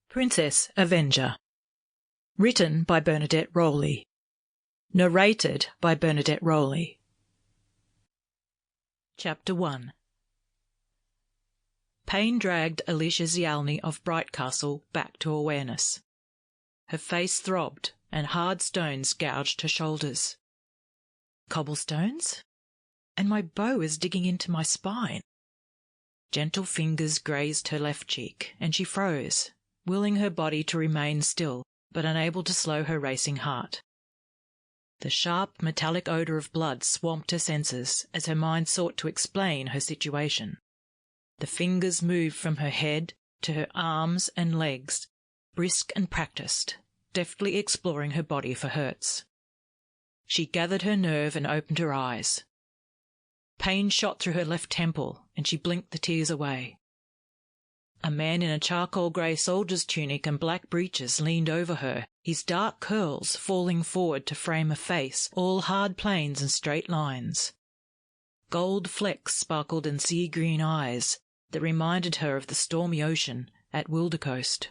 Princess Avenger. Written by Bernadette Rowley. Narrated by Bernadette Rowley. Chapter 1. Pain dragged Alecia Zialni of Brightcastle back to awareness. Her face throbbed, and hard stones gouged her shoulders. Cobblestones? And my bow is digging into my spine. Gentle fingers grazed her left cheek, and she froze, willing her body to remain still, but unable to slow her racing heart. The sharp, metallic odour of blood swamped her senses as her mind sought to explain her situation. The fingers moved from her head to her arms and legs, brisk and practised, deftly exploring her body for hurts. She gathered her nerve and opened her eyes. Pain shot through her left temple, and she blinked the tears away. A man in a charcoal grey soldier's tunic and black breeches leaned over her, his dark curls falling forward to frame a face all hard planes and straight lines. Gold flecks sparkled in sea-green eyes that reminded her of the stormy ocean at Wildercoast.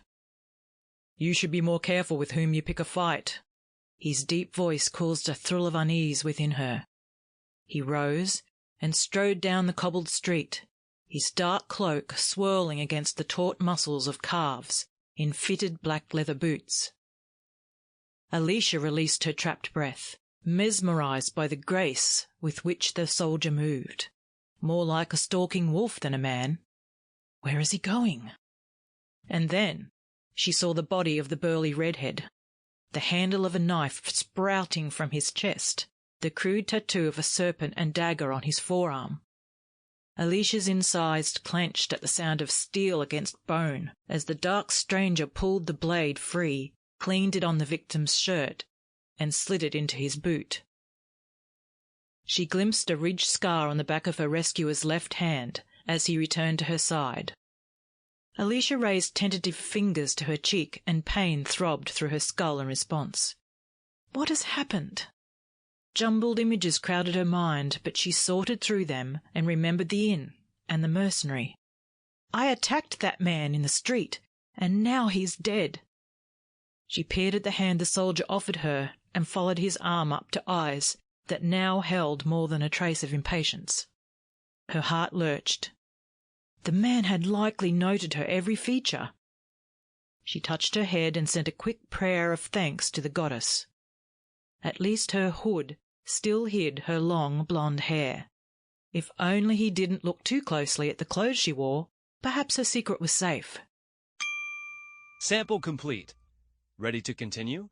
"You should be more careful with whom you pick a fight." His deep voice caused a thrill of unease within her. He rose and strode down the cobbled street, his dark cloak swirling against the taut muscles of calves in fitted black leather boots. Alecia released her trapped breath, mesmerised by the grace with which the soldier moved, more like a stalking wolf than a man. Where is he going? And then she saw the body of the burly redhead, the handle of a knife sprouting from his chest, the crude tattoo of a serpent and dagger on his forearm. Alicia's insides clenched at the sound of steel against bone as the dark stranger pulled the blade free, cleaned it on the victim's shirt, and slid it into his boot. She glimpsed a ridged scar on the back of her rescuer's left hand as he returned to her side. Alecia raised tentative fingers to her cheek, and pain throbbed through her skull in response. What has happened? Jumbled images crowded her mind, but she sorted through them and remembered the inn and the mercenary. I attacked that man in the street, and now he's dead. She peered at the hand the soldier offered her and followed his arm up to eyes that now held more than a trace of impatience. Her heart lurched. The man had likely noted her every feature. She touched her head and sent a quick prayer of thanks to the goddess. At least her hood still hid her long blonde hair. If only he didn't look too closely at the clothes she wore, perhaps her secret was safe. Sample complete. Ready to continue?